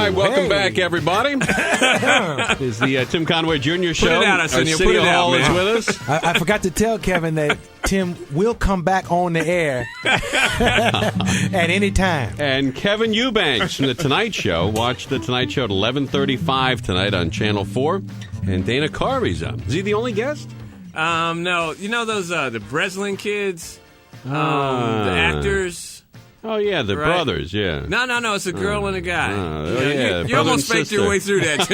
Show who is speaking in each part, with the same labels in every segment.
Speaker 1: right, welcome back, everybody. Is the Tim Conway Jr. show.
Speaker 2: Put it out,
Speaker 1: Arsenio City Hall is with us.
Speaker 3: I forgot to tell Kevin that Tim will come back on the air at any time.
Speaker 1: And Kevin Eubanks from The Tonight Show. Watch The Tonight Show at 11:35 tonight on Channel 4. And Dana Carvey's on. Is he the only guest?
Speaker 2: No. You know those the Breslin kids? The actors?
Speaker 1: Oh, yeah, the brothers, yeah.
Speaker 2: No. It's a girl and a guy. You
Speaker 1: brother
Speaker 2: almost
Speaker 1: and
Speaker 2: faked your way through that,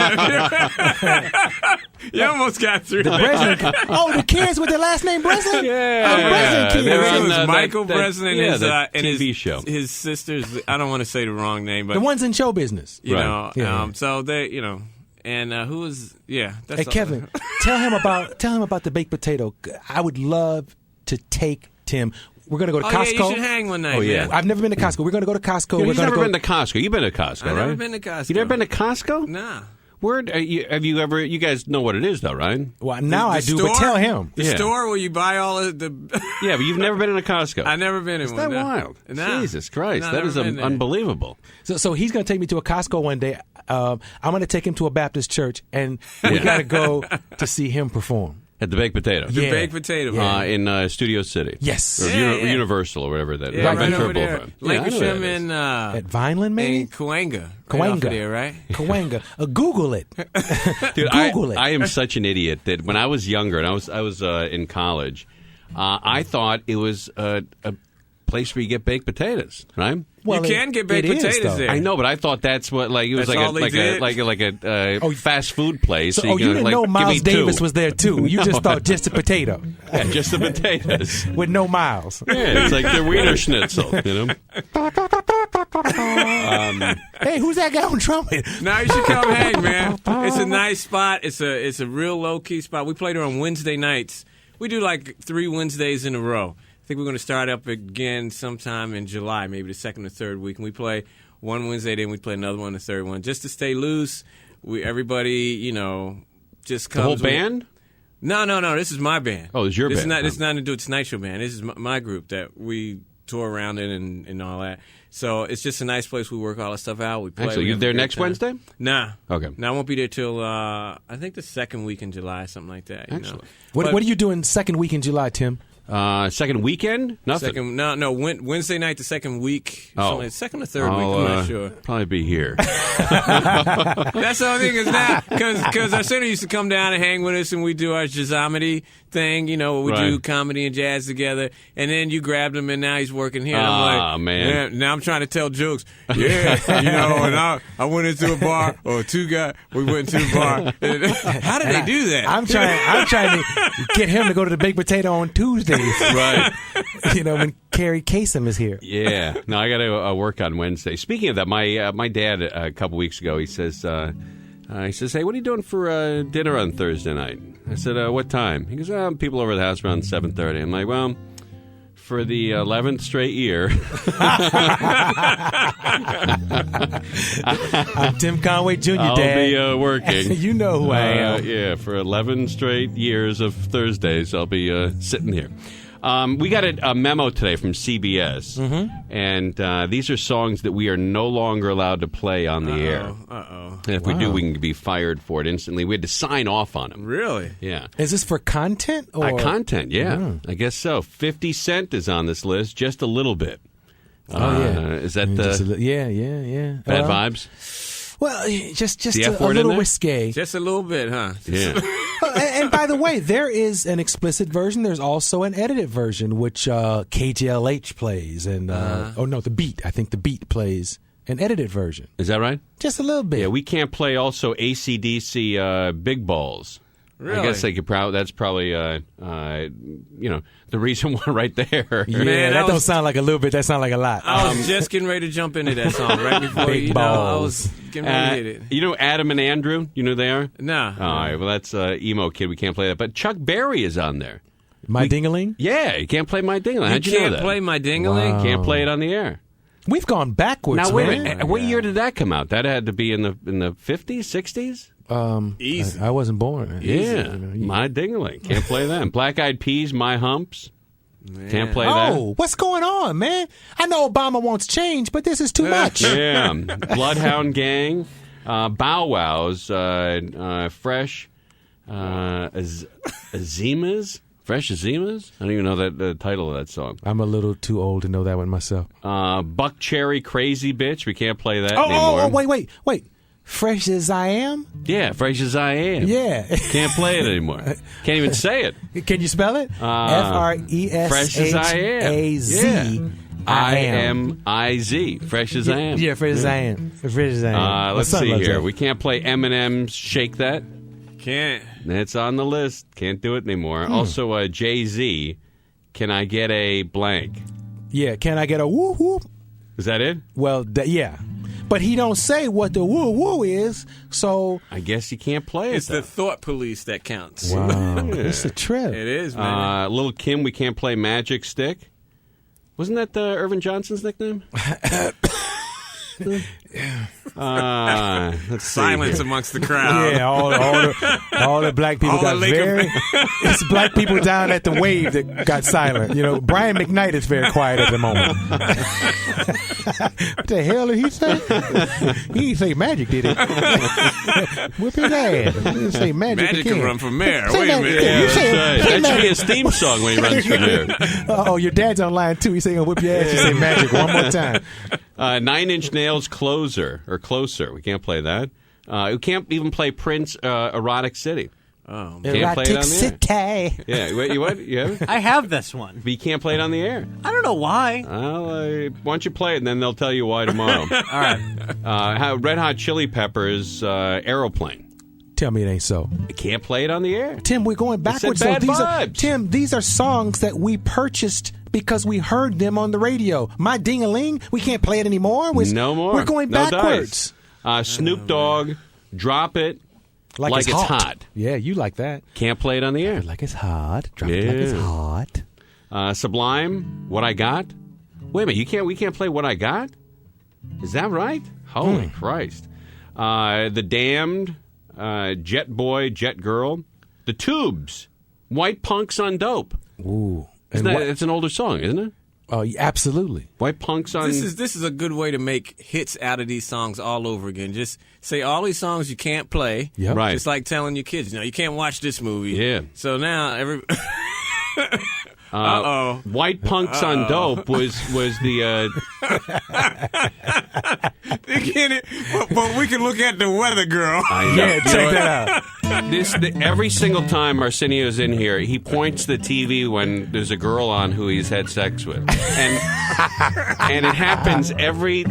Speaker 2: Tim. You almost got through that.
Speaker 3: The kids with the last name Breslin?
Speaker 1: Yeah.
Speaker 3: Breslin kids.
Speaker 2: It was Michael Breslin and
Speaker 1: his
Speaker 2: his
Speaker 1: show.
Speaker 2: His sisters. I don't want to say the wrong name, but
Speaker 3: The ones in show business.
Speaker 2: you
Speaker 1: Right.
Speaker 2: know.
Speaker 3: Yeah.
Speaker 2: So they, and who was? Yeah. That's
Speaker 3: Hey, Kevin, tell him about the baked potato. I would love to take Tim. We're going to go to Costco.
Speaker 2: Yeah, you should hang one night.
Speaker 1: Oh, yeah.
Speaker 2: man.
Speaker 3: I've never been to Costco. We're going to go to Costco.
Speaker 1: He's never been to Costco. You've been to Costco,
Speaker 2: I've
Speaker 1: right?
Speaker 2: never been to Costco.
Speaker 1: You never been to Costco?
Speaker 2: Nah.
Speaker 1: Where have you ever? You guys know what it is, though, right?
Speaker 3: Well, now
Speaker 2: The
Speaker 3: I do,
Speaker 2: store?
Speaker 3: but tell him.
Speaker 2: The
Speaker 1: Yeah.
Speaker 2: store where you buy all of the.
Speaker 1: Yeah, but you've never been in a Costco.
Speaker 2: I've never been in
Speaker 1: Is
Speaker 2: one.
Speaker 1: that
Speaker 2: no.
Speaker 1: wild?
Speaker 2: Nah.
Speaker 1: Jesus Christ,
Speaker 2: No,
Speaker 1: that
Speaker 2: never
Speaker 1: is
Speaker 2: been there.
Speaker 1: unbelievable.
Speaker 3: So he's going to take me to a Costco one day. I'm going to take him to a Baptist church, and we got to go to see him perform.
Speaker 1: At the baked potato.
Speaker 2: The
Speaker 3: Yeah.
Speaker 2: baked potato.
Speaker 1: In Studio City.
Speaker 3: Yes.
Speaker 1: Or
Speaker 2: Yeah.
Speaker 1: Universal or whatever that.
Speaker 2: Yeah, right
Speaker 1: Ventura
Speaker 2: over there.
Speaker 1: Boulevard. Yeah, I know
Speaker 2: Lancashire
Speaker 1: that is.
Speaker 2: and
Speaker 3: At Vineland, maybe?
Speaker 2: and Cahuenga.
Speaker 3: Cahuenga.
Speaker 2: Right off of there, right?
Speaker 3: Cahuenga. Google it.
Speaker 1: Dude,
Speaker 3: Google it.
Speaker 1: I am such an idiot that when I was younger and I was in college, I thought it was a place where you get baked potatoes, right?
Speaker 3: Well,
Speaker 2: you can get baked
Speaker 3: it is,
Speaker 2: potatoes
Speaker 3: though.
Speaker 2: there.
Speaker 1: I know, but I thought that's what it was
Speaker 2: That's all they did?
Speaker 1: like a fast food place.
Speaker 3: So,
Speaker 1: you
Speaker 3: you didn't know
Speaker 1: give
Speaker 3: Miles
Speaker 1: me two.
Speaker 3: Davis was there, too. You just thought just a potato
Speaker 1: Yeah, just the potatoes.
Speaker 3: with no Miles.
Speaker 1: Yeah, it's like their Wiener Schnitzel,
Speaker 3: Hey, who's that guy on trumpet?
Speaker 2: Now you should come hang, man. It's a nice spot. It's a real low key spot. We play there on Wednesday nights. We do like 3 Wednesdays in a row. I think we're going to start up again sometime in July, maybe the second or third week. And we play one Wednesday, then we play another one, the third one, just to stay loose. Everybody, just comes.
Speaker 1: The whole
Speaker 2: with-
Speaker 1: band?
Speaker 2: No. This is my band.
Speaker 1: Oh, it's your
Speaker 2: this
Speaker 1: band.
Speaker 2: This is nothing to do with Tonight Show band. This is my group that we tour around in and all that. So it's just a nice place. We work all the stuff out. We play.
Speaker 1: Actually,
Speaker 2: we
Speaker 1: you
Speaker 2: have a
Speaker 1: there
Speaker 2: great
Speaker 1: next
Speaker 2: time.
Speaker 1: Wednesday?
Speaker 2: Nah.
Speaker 1: Okay.
Speaker 2: No, I won't be there till I think the second week in July, something like that.
Speaker 1: Excellent.
Speaker 3: What are you doing second week in July, Tim?
Speaker 1: Second weekend? Nothing.
Speaker 2: Wednesday night, the second week.
Speaker 1: Oh.
Speaker 2: Like second or third week. I'm not sure.
Speaker 1: Probably be here.
Speaker 2: That's the only thing is now because Arsenio used to come down and hang with us, and we do our jazzomedy thing. Where we do comedy and jazz together. And then you grabbed him, and now he's working here. And I'm like,
Speaker 1: man.
Speaker 2: Now I'm trying to tell jokes. Yeah, and I went into a bar, or two guys. We went into a bar. How did they do that?
Speaker 3: I'm trying to get him to go to the baked potato on Tuesdays.
Speaker 1: Right.
Speaker 3: When Carrie Kasem is here.
Speaker 1: Yeah. No, I got to work on Wednesday. Speaking of that, my dad a couple weeks ago, he says, "Hey, what are you doing for dinner on Thursday night?" I said, "What time?" He goes, "People over at the house around 7:30." I'm like, "Well, for the 11th straight year."
Speaker 3: I'm Tim Conway Jr.,
Speaker 1: I'll
Speaker 3: Dad.
Speaker 1: be working.
Speaker 3: You know who I am.
Speaker 1: Yeah, for 11 straight years of Thursdays, I'll be sitting here. We got a memo today from CBS, and these are songs that we are no longer allowed to play on the air. And if we do, we can be fired for it instantly. We had to sign off on them.
Speaker 2: Really?
Speaker 1: Yeah.
Speaker 3: Is this for content? Or?
Speaker 1: Content, yeah. I guess so. 50 Cent is on this list, just a little bit.
Speaker 3: Yeah.
Speaker 1: Is that
Speaker 3: yeah.
Speaker 1: bad vibes?
Speaker 3: Well, just
Speaker 1: the
Speaker 3: a
Speaker 1: F word in
Speaker 3: little
Speaker 1: there?
Speaker 3: risque.
Speaker 2: Just a little bit, huh?
Speaker 1: Yeah.
Speaker 3: And by the way, there is an explicit version. There's also an edited version, which KJLH plays. And The Beat. I think The Beat plays an edited version.
Speaker 1: Is that right?
Speaker 3: Just a little bit.
Speaker 1: Yeah, we can't play also AC/DC Big Balls.
Speaker 2: Really?
Speaker 1: I guess they could that's probably the reason why right there.
Speaker 3: Yeah,
Speaker 2: Man,
Speaker 3: that don't sound like a little bit. That sound like a lot.
Speaker 2: I was just getting ready to jump into that song right before
Speaker 3: Big
Speaker 2: I
Speaker 3: balls.
Speaker 2: was getting ready to hit it.
Speaker 1: You know Adam and Andrew? You know who they are?
Speaker 2: Nah.
Speaker 1: All right, well, that's Emo Kid. We can't play that. But Chuck Berry is on there.
Speaker 3: My Ding-a-ling?
Speaker 1: Yeah, you can't play My Ding-a-ling.
Speaker 2: You
Speaker 1: How'd you know
Speaker 2: can't
Speaker 1: that?
Speaker 2: play My Ding-a-ling?
Speaker 3: Wow.
Speaker 1: Can't play it on the air.
Speaker 3: We've gone backwards,
Speaker 1: Now, wait a
Speaker 3: man.
Speaker 1: minute. What year did that come out? That had to be in the 50s, 60s?
Speaker 2: Easy.
Speaker 3: I wasn't born.
Speaker 1: Yeah. My Ding-a-ling. Can't play that. Black Eyed Peas, My Humps. Can't play that.
Speaker 3: Oh, what's going on, man? I know Obama wants change, but this is too much.
Speaker 1: Yeah. Bloodhound Gang. Bow Wow's Fresh Azimas? Fresh Azimas? I don't even know the title of that song.
Speaker 3: I'm a little too old to know that one myself.
Speaker 1: Buck Cherry Crazy Bitch. We can't play that anymore.
Speaker 3: Oh, wait. Fresh as I am?
Speaker 1: Yeah, Fresh as I am.
Speaker 3: Yeah.
Speaker 1: Can't play it anymore. Can't even say it.
Speaker 3: Can you spell it? F-R-E-S-H-A-Z.
Speaker 1: Fresh as I am. I-M-I-Z. Fresh as I am.
Speaker 3: Yeah, fresh as I am. Fresh as I am.
Speaker 1: Let's see here. We can't play Eminem's Shake That.
Speaker 2: Can't.
Speaker 1: It's on the list. Can't do it anymore. Also, Jay-Z, Can I Get a Blank?
Speaker 3: Yeah, Can I Get a Woo Woo?
Speaker 1: Is that it?
Speaker 3: Well, yeah. But he don't say what the woo woo is, so
Speaker 1: I guess you can't play it.
Speaker 2: It's the thought police that counts.
Speaker 3: wow, it's a trip.
Speaker 2: It is, man.
Speaker 1: Little Kim, we can't play Magic Stick. Wasn't that Irvin Johnson's nickname? Let's
Speaker 2: Silence amongst the crowd.
Speaker 3: Yeah, all the black people got very. It's black people down at the wave that got silent. You know, Brian McKnight is very quiet at the moment. What the hell did he say? He didn't say magic, did he? Whip his ass. He didn't say magic.
Speaker 2: Magic
Speaker 3: again.
Speaker 2: can run for mayor.
Speaker 3: Say
Speaker 2: Wait a minute.
Speaker 1: Yeah, that's right. That should be his theme song when he runs for mayor.
Speaker 3: Oh, your dad's online too. He's saying whip your ass. You say magic one more time.
Speaker 1: 9 Inch Nails Closer. We can't play that. We can't even play Prince Erotic City.
Speaker 2: Oh,
Speaker 1: Can't play it on the air.
Speaker 3: City.
Speaker 1: Yeah, what? You have it?
Speaker 4: I have this one.
Speaker 1: But you can't play it on the air.
Speaker 4: I don't know why.
Speaker 1: Well, why don't you play it, and then they'll tell you why tomorrow.
Speaker 4: All right.
Speaker 1: Red Hot Chili Peppers, Aeroplane.
Speaker 3: Tell me it ain't so.
Speaker 1: You can't play it on the air.
Speaker 3: Tim, we're going backwards.
Speaker 1: Bad
Speaker 3: Tim, these are songs that we purchased because we heard them on the radio. My Ding-a-Ling, we can't play it anymore.
Speaker 1: No more.
Speaker 3: We're going
Speaker 1: No
Speaker 3: backwards.
Speaker 1: dice. Snoop Dogg, Drop It Like It's Hot.
Speaker 3: Yeah, you like that.
Speaker 1: Can't play it on the air.
Speaker 3: Like it's hot. Drop it like it's hot.
Speaker 1: Sublime, What I Got. Wait a minute, we can't play What I Got? Is that right? Holy Christ. The Damned, Jet Boy, Jet Girl. The Tubes, White Punks on Dope.
Speaker 3: Ooh.
Speaker 1: It's an older song, isn't it?
Speaker 3: Oh, absolutely.
Speaker 1: White Punks on...
Speaker 2: This is a good way to make hits out of these songs all over again. Just say all these songs you can't play.
Speaker 3: Yep.
Speaker 1: Right.
Speaker 2: Just like telling your kids, you can't watch this movie.
Speaker 1: Yeah.
Speaker 2: So now
Speaker 1: White Punks on Dope was the...
Speaker 2: but we can look at the weather, girl.
Speaker 3: Yeah, check that out.
Speaker 1: Every single time Arsenio's in here, he points the TV when there's a girl on who he's had sex with, and it happens every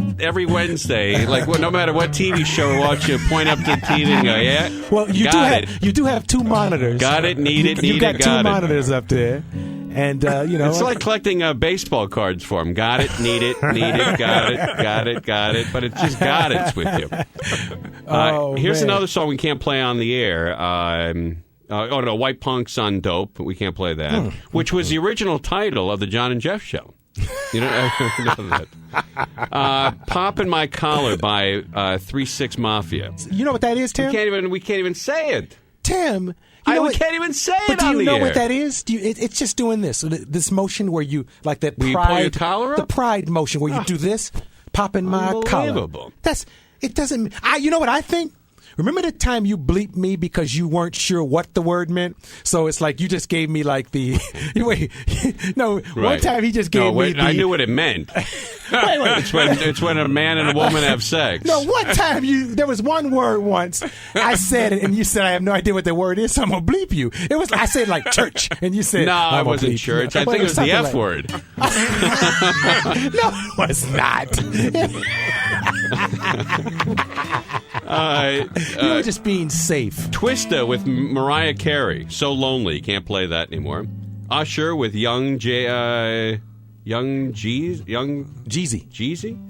Speaker 1: Wednesday. Like no matter what TV show we're watching, point up to the TV and go, "Yeah,
Speaker 3: well, you do have two monitors.
Speaker 1: Got it, need it,
Speaker 3: you got two
Speaker 1: it.
Speaker 3: monitors up there, and
Speaker 1: it's like collecting baseball cards for him. Got it, need it, got it. But it's just got it's with you. Here's another song we can't play on the air. White Punks on Dope. But we can't play that. Which was the original title of the John and Jeff Show. You know that. Poppin' My Collar by 3-6 Mafia.
Speaker 3: You know what that is, Tim?
Speaker 1: We can't even say it.
Speaker 3: Tim.
Speaker 1: We can't even say it on the air.
Speaker 3: But do you know what that is? It's just doing this motion where you, like that
Speaker 1: pride.
Speaker 3: Pull
Speaker 1: your collar up?
Speaker 3: The pride motion where you do this, popping my collar.
Speaker 1: Unbelievable.
Speaker 3: It doesn't, you know what I think? Remember the time you bleeped me because you weren't sure what the word meant? So it's like you just gave me like the... One time he just gave me the...
Speaker 1: I knew what it meant.
Speaker 3: wait.
Speaker 1: It's when a man and a woman have sex.
Speaker 3: No, one time there was one word once. I said it and you said I have no idea what the word is, so I'm going to bleep you. I said like church and you said...
Speaker 1: No, it wasn't church. I think it was the F word.
Speaker 3: No, it was not. You were just being safe.
Speaker 1: Twista with Mariah Carey. So Lonely. Can't play that anymore. Usher with Jeezy.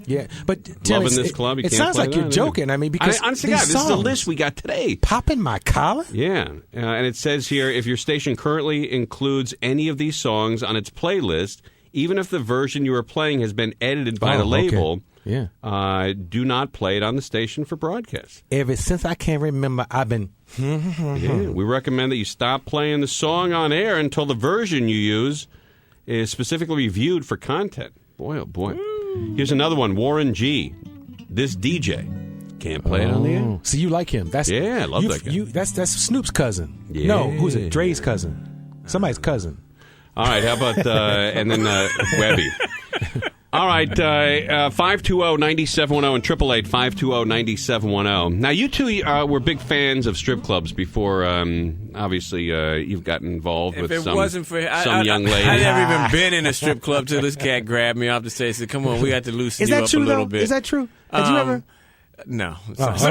Speaker 3: Yeah, but Tim,
Speaker 1: Loving This Club.
Speaker 3: It sounds like you're joking. I mean, because
Speaker 1: honestly, God, this is the list we got today.
Speaker 3: Popping my collar.
Speaker 1: Yeah, and it says here if your station currently includes any of these songs on its playlist, even if the version you are playing has been edited by the label.
Speaker 3: Okay. Yeah.
Speaker 1: Do not play it on the station for broadcast.
Speaker 3: Ever since I can remember, I've been...
Speaker 1: We recommend that you stop playing the song on air until the version you use is specifically reviewed for content. Boy, oh boy. Here's another one. Warren G. This DJ. Can't play it on the air.
Speaker 3: So you like him? That's
Speaker 1: I love that guy.
Speaker 3: That's Snoop's cousin.
Speaker 1: Yeah.
Speaker 3: No, who's it? Dre's cousin. Somebody's cousin.
Speaker 1: All right, how about and then Webby. All right, 520-9710 and 888-520-9710. Now, you two were big fans of strip clubs before, obviously, you've gotten involved with some young lady.
Speaker 2: I never even been in a strip club till this cat grabbed me off the stage and said, come on, we got to loosen you up a little bit.
Speaker 3: Is that true? Had you ever?
Speaker 2: No.
Speaker 3: Because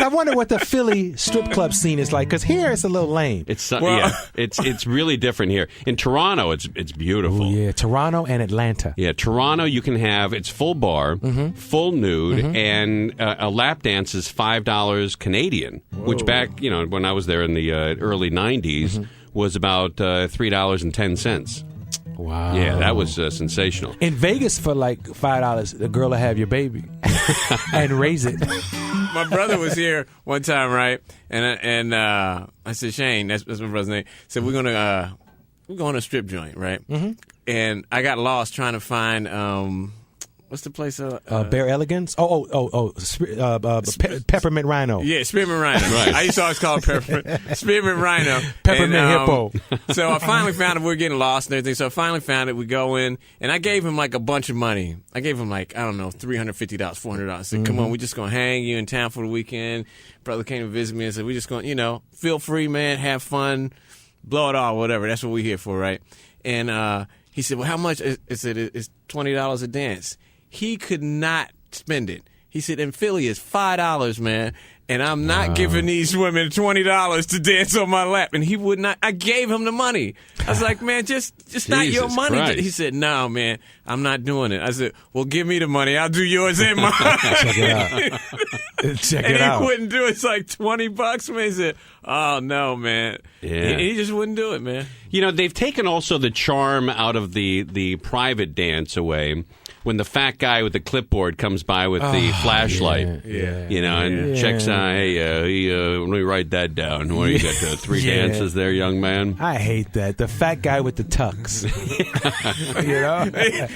Speaker 3: I wonder what the Philly strip club scene is like. Because here it's a little lame.
Speaker 1: It's really different here. In Toronto, it's beautiful.
Speaker 3: Ooh, yeah, Toronto and Atlanta.
Speaker 1: Yeah, Toronto you can have it's full bar, full nude, and a lap dance is $5 Canadian, which back when I was there in the early '90s was about $3.10.
Speaker 3: Wow.
Speaker 1: Yeah, that was sensational.
Speaker 3: In Vegas, for like $5, the girl will have your baby and raise it.
Speaker 2: My brother was here one time, right? And I said, Shane, that's my brother's name. Said we're going to a strip joint, right? And I got lost trying to find what's the place?
Speaker 3: Bear Elegance? Peppermint Rhino.
Speaker 2: Yeah, Spearmint Rhino.
Speaker 1: Right.
Speaker 2: I used to always call it Spearmint Rhino.
Speaker 3: Peppermint Hippo.
Speaker 2: So I finally found it. We were getting lost and everything. So I finally found it. We go in, and I gave him like a bunch of money. I gave him like, I don't know, $350, $400. I said, come on, we're just going to hang you in town for the weekend. Brother came to visit me and said, we're just going to, feel free, man, have fun, blow it all, whatever. That's what we're here for, right? And he said, well, how much? I said, it's $20 a dance. He could not spend it. He said, in Philly, it's $5, man. And I'm not giving these women $20 to dance on my lap. And he would not. I gave him the money. I was like, man, just not your money.
Speaker 1: Christ.
Speaker 2: He said, no, man, I'm not doing it. I said, well, give me the money. I'll do yours and mine.
Speaker 3: Check it out. Check it out.
Speaker 2: And he wouldn't do it. It's like $20, man. He said, oh, no, man.
Speaker 1: Yeah.
Speaker 2: He just wouldn't do it, man.
Speaker 1: They've taken also the charm out of the private dance away. When the fat guy with the clipboard comes by with the flashlight, and checks out, hey, let me write that down. What, you got 3 dances there, young man?
Speaker 3: I hate that. The fat guy with the tux.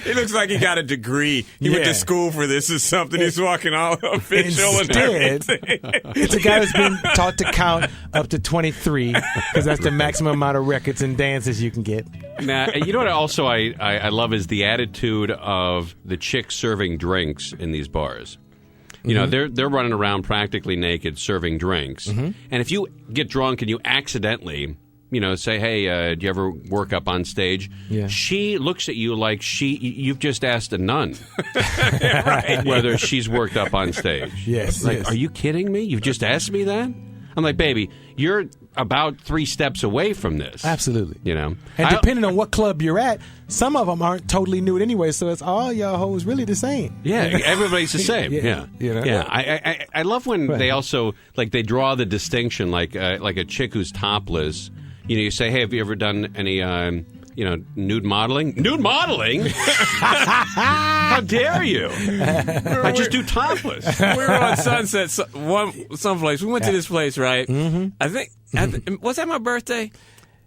Speaker 2: He looks like he got a degree. He went to school for this or something. He's walking all official and everything.
Speaker 3: It's a guy who's been taught to count up to 23 because that's the maximum amount of records and dances you can get.
Speaker 1: Now, you know what also I love is the attitude of the chicks serving drinks in these bars. They're running around practically naked serving drinks. And if you get drunk and you accidentally, say, hey, do you ever work up on stage?
Speaker 3: Yeah.
Speaker 1: She looks at you like you've just asked a nun
Speaker 2: Right.
Speaker 1: whether she's worked up on stage.
Speaker 3: Yes.
Speaker 1: Like, are you kidding me? You've just asked me that? I'm like, baby, you're about 3 steps away from this.
Speaker 3: Absolutely.
Speaker 1: And
Speaker 3: depending on what club you're at, some of them aren't totally nude anyway, so it's all y'all hoes really the same.
Speaker 1: Yeah, everybody's the same. Yeah. I love when they also they draw the distinction, like a chick who's topless. You say, hey, have you ever done any nude modeling? Nude modeling? How dare you? I just do topless.
Speaker 2: We were on Sunset someplace. We went to this place, right? I think was that my birthday?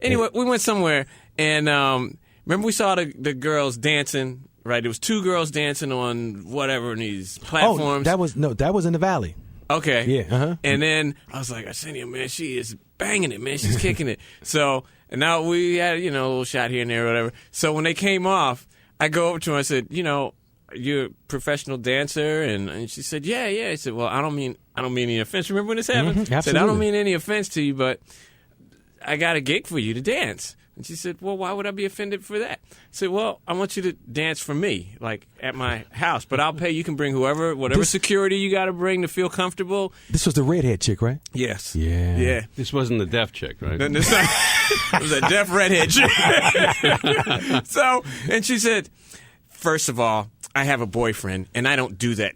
Speaker 2: Anyway, we went somewhere, and remember we saw the girls dancing, right? There was 2 girls dancing on whatever in these platforms.
Speaker 3: That was in the Valley.
Speaker 2: Okay.
Speaker 3: Yeah.
Speaker 2: And then I was like, Arsenio, man, she is banging it, man. She's kicking it. So, and now we had, a little shot here and there or whatever. So when they came off, I go over to her and I said, you're a professional dancer? And she said, yeah. I said, well, I don't mean any offense. Remember when this happened?
Speaker 3: Absolutely.
Speaker 2: I said, I don't mean any offense to you, but I got a gig for you to dance. And she said, well, why would I be offended for that? I said, well, I want you to dance for me, like at my house, but I'll pay. You can bring whatever security you got to bring to feel comfortable.
Speaker 3: This was the redhead chick, right?
Speaker 2: Yes.
Speaker 3: Yeah.
Speaker 1: This wasn't the deaf chick, right?
Speaker 2: It was a deaf redhead chick. So, and she said, first of all, I have a boyfriend, and I don't do that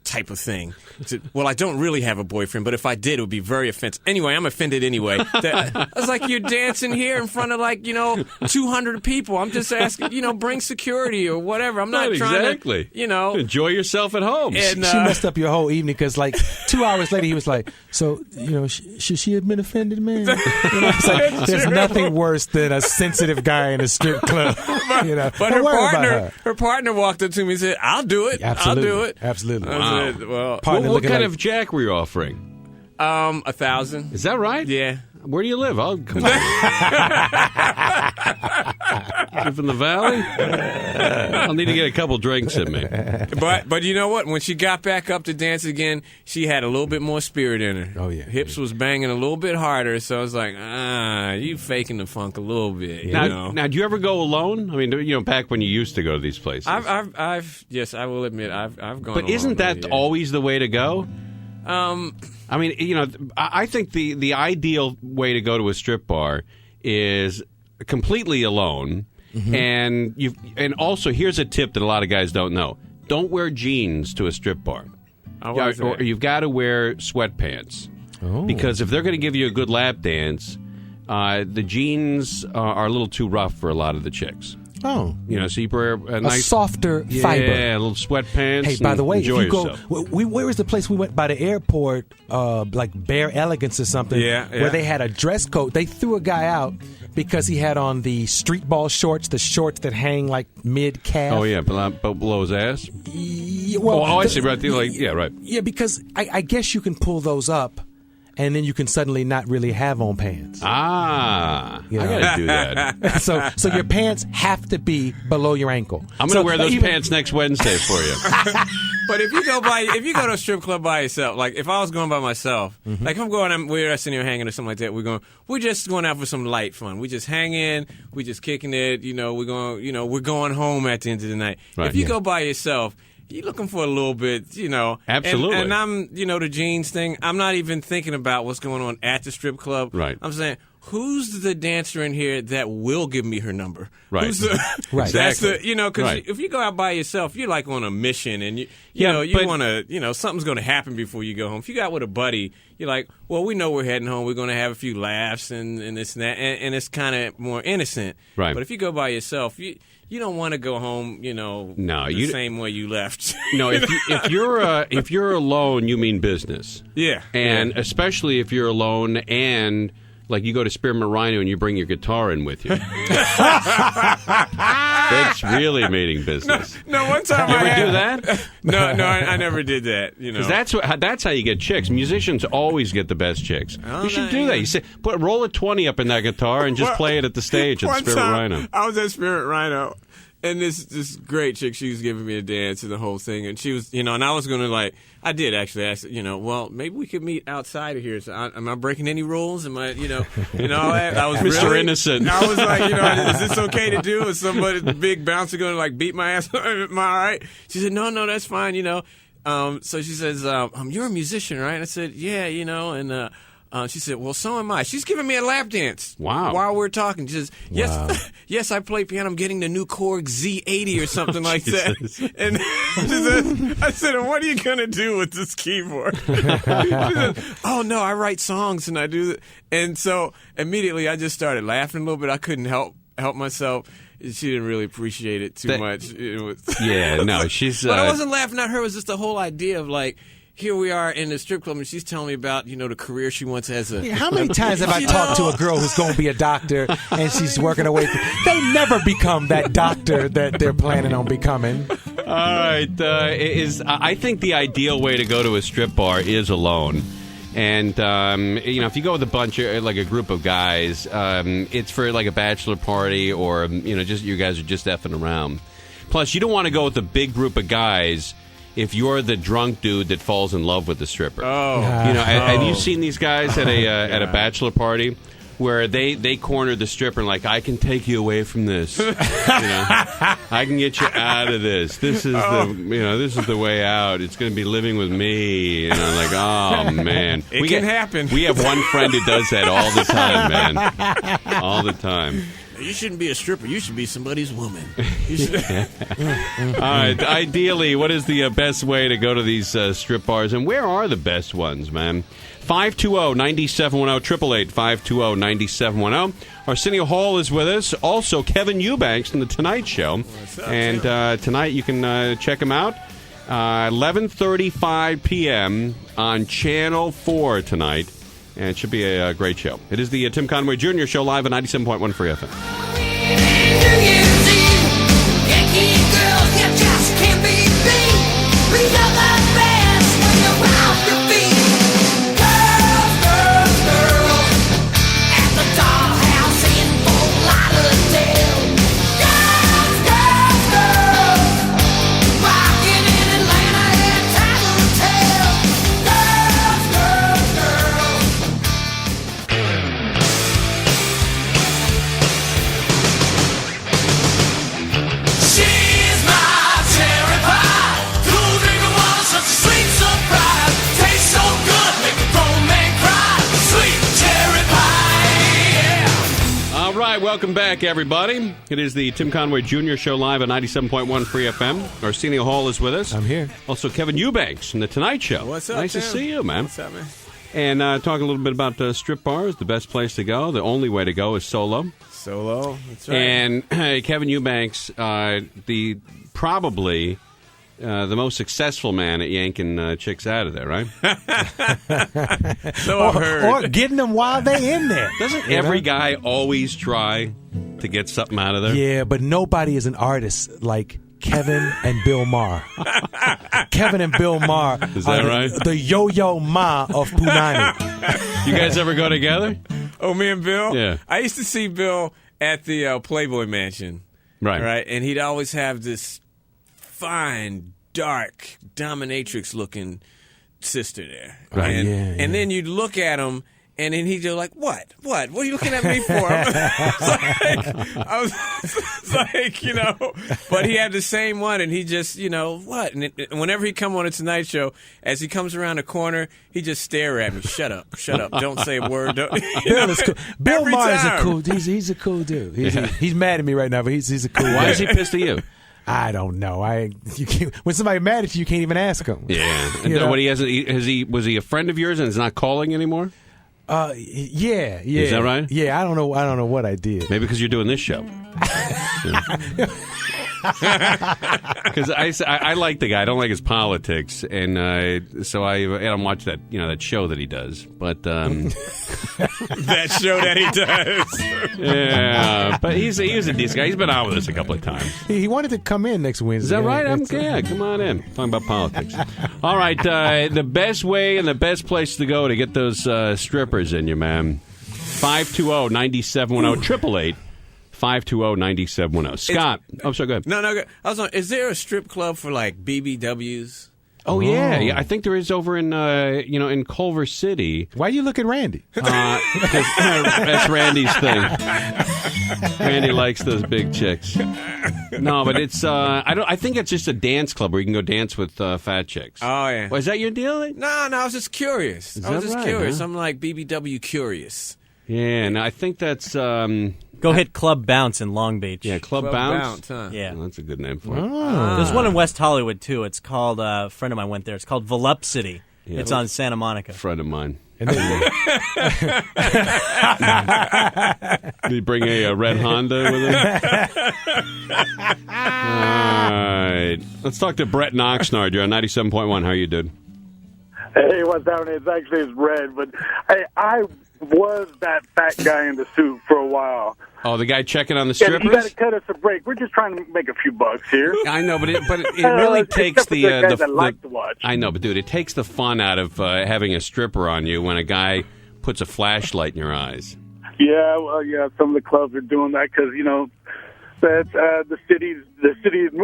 Speaker 2: type of thing. I said, well, I don't really have a boyfriend, but if I did, it would be very offensive. Anyway, I'm offended anyway. I was like, you're dancing here in front of 200 people. I'm just asking, bring security or whatever. I'm not trying to,
Speaker 1: enjoy yourself at home.
Speaker 3: And, she messed up your whole evening because 2 hours later he was like, so, should she have been offended, man? It's like, there's nothing worse than a sensitive guy in a strip club.
Speaker 2: But her partner walked up to me and said, I'll do it.
Speaker 3: Absolutely.
Speaker 2: I'll do it.
Speaker 3: Absolutely.
Speaker 2: I was Well,
Speaker 3: Partner
Speaker 1: What
Speaker 3: looking
Speaker 1: kind
Speaker 3: like-
Speaker 1: of jack were you offering?
Speaker 2: 1,000.
Speaker 1: Is that right?
Speaker 2: Yeah.
Speaker 1: Where do you live? I'll come on. Live in the valley? I'll need to get a couple drinks in me.
Speaker 2: But you know what? When she got back up to dance again, she had a little bit more spirit in her.
Speaker 3: Oh, yeah.
Speaker 2: Hips was banging a little bit harder, so I was like, you faking the funk a little bit. You know?
Speaker 1: Now, do you ever go alone? I mean, back when you used to go to these places.
Speaker 2: Yes, I will admit, I've gone.
Speaker 1: But isn't that always the way to go? I mean, I think the ideal way to go to a strip bar is completely alone, and also here's a tip that a lot of guys don't know: don't wear jeans to a strip bar, or you've got to wear sweatpants, because if they're going to give you a good lap dance, the jeans are a little too rough for a lot of the chicks.
Speaker 3: Oh.
Speaker 1: So you wear a nice
Speaker 3: softer fiber.
Speaker 1: Yeah, a little sweatpants.
Speaker 3: Hey, by the way, if
Speaker 1: enjoy
Speaker 3: you go,
Speaker 1: yourself.
Speaker 3: where was the place we went by the airport, like Bare Elegance or something, where they had a dress code. They threw a guy out because he had on the street ball shorts, the shorts that hang like mid-calf.
Speaker 1: Oh, yeah, below his ass?
Speaker 3: Well,
Speaker 1: I see. Right, yeah, right.
Speaker 3: Yeah, because I guess you can pull those up, and then you can suddenly not really have on pants.
Speaker 1: I got to do that.
Speaker 3: So your pants have to be below your ankle.
Speaker 1: I'm going to wear those pants next Wednesday for you.
Speaker 2: But if you go to a strip club by yourself, like if I was going by myself, like if we're sitting here hanging or something like that, we're just going out for some light fun. We just hanging, we just kicking it, we're going home at the end of the night.
Speaker 1: Right.
Speaker 2: If you go by yourself, you're looking for a little bit,
Speaker 1: Absolutely.
Speaker 2: And I'm, the jeans thing, I'm not even thinking about what's going on at the strip club.
Speaker 1: Right.
Speaker 2: I'm saying, who's the dancer in here that will give me her number?
Speaker 1: Right.
Speaker 2: Who's the,
Speaker 3: Right.
Speaker 2: That's
Speaker 1: Exactly.
Speaker 2: because if you go out by yourself, you're like on a mission, and you want to, something's going to happen before you go home. If you got with a buddy, you're like, well, we know we're heading home. We're going to have a few laughs and this and that, and it's kind of more innocent.
Speaker 1: Right.
Speaker 2: But if you go by yourself, you don't want to go home, the same way you left.
Speaker 1: No, if you're alone, you mean business.
Speaker 2: Yeah.
Speaker 1: And especially if you're alone and like you go to Spearmint Rhino and you bring your guitar in with you. That's really meeting business.
Speaker 2: No, one time
Speaker 1: You ever do that?
Speaker 2: No, I never did that.
Speaker 1: Because that's how you get chicks. Musicians always get the best chicks. You should do that. You say, roll a 20 up in that guitar and just play it at the stage at Spirit Rhino.
Speaker 2: I was at Spirit Rhino, and this great chick, she was giving me a dance and the whole thing, and she was, and I was going to I did actually ask, well, maybe we could meet outside of here. So am I breaking any rules? Am I, I was
Speaker 1: Mr.
Speaker 2: really
Speaker 1: Innocent.
Speaker 2: I was like, is this okay to do? Is somebody big bouncer going to beat my ass? Am I all right? She said, no, that's fine. So she says, you're a musician, right? I said, yeah, and. She said, well, so am I. She's giving me a lap dance.
Speaker 1: Wow.
Speaker 2: While we're talking. She says, yes, I play piano. I'm getting the new Korg Z80 or something like that. And I said, what are you going to do with this keyboard? She said, oh, no, I write songs and I do that. And so immediately I just started laughing a little bit. I couldn't help myself. She didn't really appreciate it too much. It was
Speaker 1: she's...
Speaker 2: But I wasn't laughing at her. It was just the whole idea of here we are in the strip club, and she's telling me about, the career she wants as a...
Speaker 3: How many times have I talked to a girl who's going to be a doctor, and she's working her way through... They never become that doctor that they're planning on becoming.
Speaker 1: All right. I think the ideal way to go to a strip bar is alone. And, if you go with a bunch of, a group of guys, it's for, a bachelor party or, just you guys are just effing around. Plus, you don't want to go with a big group of guys if you're the drunk dude that falls in love with the stripper. Have you seen these guys at a bachelor party where they corner the stripper and I can take you away from this. I can get you out of this. This is the way out. It's going to be living with me. Oh man,
Speaker 2: it can happen.
Speaker 1: We have one friend who does that all the time, man. All the time.
Speaker 2: You shouldn't be a stripper. You should be somebody's woman.
Speaker 1: All right. Ideally, what is the best way to go to these strip bars? And where are the best ones, man? 520-9710, 888-520-9710. Arsenio Hall is with us. Also, Kevin Eubanks from The Tonight Show. And tonight you can check him out. 11:35 p.m. on Channel 4 tonight. And it should be a great show. It is the Tim Conway Jr. Show live at 97.1 Free FM.
Speaker 5: Yankee girls, you just can't be beat. Please don't let
Speaker 1: right, welcome back, everybody. It is the Tim Conway Jr. Show live at 97.1 Free FM. Arsenio Hall is with us.
Speaker 3: I'm here.
Speaker 1: Also, Kevin Eubanks from The Tonight Show.
Speaker 2: What's up,
Speaker 1: Nice
Speaker 2: Tim?
Speaker 1: to see you, man.
Speaker 2: What's up, man?
Speaker 1: And talk a little bit about strip bars, the best place to go. The only way to go is solo.
Speaker 2: Solo, that's right.
Speaker 1: And Kevin Eubanks, probably the most successful man at yanking chicks out of there, right?
Speaker 2: So I've heard.
Speaker 3: Or getting them while they in there.
Speaker 1: Doesn't every guy always try to get something out of there?
Speaker 3: Yeah, but nobody is an artist like Kevin and Bill Maher. Kevin and Bill Maher
Speaker 1: Is that
Speaker 3: are
Speaker 1: right?
Speaker 3: the Yo-Yo Ma of Punani.
Speaker 1: You guys ever go together?
Speaker 2: Oh, me and Bill?
Speaker 1: Yeah.
Speaker 2: I used to see Bill at the Playboy Mansion.
Speaker 1: Right.
Speaker 2: And he'd always have this fine, dark, dominatrix-looking sister there.
Speaker 1: Right.
Speaker 2: And,
Speaker 3: Yeah,
Speaker 2: and then you'd look at him, and then he'd go like, What? What are you looking at me for? I was like, you know, but he had the same one, and he just, you know, what? And whenever he come on a Tonight Show, as he comes around the corner, he just stare at me. Shut up, don't say a word. You
Speaker 3: Bill
Speaker 2: know,
Speaker 3: is cool. Bill
Speaker 2: every
Speaker 3: Maher is a
Speaker 2: time.
Speaker 3: cool. He's a cool dude. He's mad at me right now, but he's a cool.
Speaker 1: Why
Speaker 3: guy.
Speaker 1: is he pissed at you?
Speaker 3: I don't know. You can't, when somebody's mad at you, you can't even ask him.
Speaker 1: Yeah.
Speaker 3: You know?
Speaker 1: What was he a friend of yours and is not calling anymore?
Speaker 3: Yeah.
Speaker 1: Is that right?
Speaker 3: Yeah, I don't know what I did.
Speaker 1: Maybe because you're doing this show. Because I like the guy. I don't like his politics, and so I don't watch that that show that he does. But
Speaker 2: That show that he does.
Speaker 1: yeah, but he's a decent guy. He's been on with us a couple of times.
Speaker 3: He wanted to come in next Wednesday.
Speaker 1: Is that right?
Speaker 3: That's-
Speaker 1: Come on in. Talking about politics. All right, the best way and the best place to go to get those strippers in you, man. 520-9710, 888-520-9710. Scott. Sorry, go ahead.
Speaker 2: No, go. I was on. Is there a strip club for like BBWs?
Speaker 1: Oh, yeah. I think there is over in, in Culver City.
Speaker 3: Why you look at Randy?
Speaker 1: Because that's Randy's thing. Randy likes those big chicks. No, but it's I think it's just a dance club where you can go dance with fat chicks.
Speaker 2: Oh yeah.
Speaker 1: Well, is that your deal?
Speaker 2: No, I was just curious.
Speaker 1: Is
Speaker 2: I was
Speaker 1: that
Speaker 2: just
Speaker 1: right,
Speaker 2: curious.
Speaker 1: huh?
Speaker 2: I'm like BBW curious.
Speaker 1: Yeah, no, I think that's
Speaker 4: Go hit Club Bounce in Long Beach.
Speaker 1: Club Bounce.
Speaker 2: Huh?
Speaker 4: Yeah.
Speaker 1: Oh, that's a good name for it.
Speaker 4: There's one in West Hollywood, too. It's called, a friend of mine went there. It's called Volupcity.
Speaker 1: Yeah.
Speaker 4: It's on Santa Monica.
Speaker 1: Friend of mine.
Speaker 3: And then,
Speaker 1: Did he bring a red Honda with him? All right. Let's talk to Brett in Oxnard. You're on 97.1. How are you, dude?
Speaker 5: Hey, what's happening? It's red, but I was that fat guy in the suit for a while.
Speaker 1: Oh, the guy checking on the
Speaker 5: Yeah, you got
Speaker 1: strippers?
Speaker 5: to cut us a break. We're just trying to make a few bucks here.
Speaker 1: I know, but it really takes
Speaker 5: Except for
Speaker 1: the
Speaker 5: guys that like to watch.
Speaker 1: I know, but dude, it takes the fun out of having a stripper on you when a guy puts a flashlight in your eyes.
Speaker 5: Yeah, well, some of the clubs are doing that because that the city's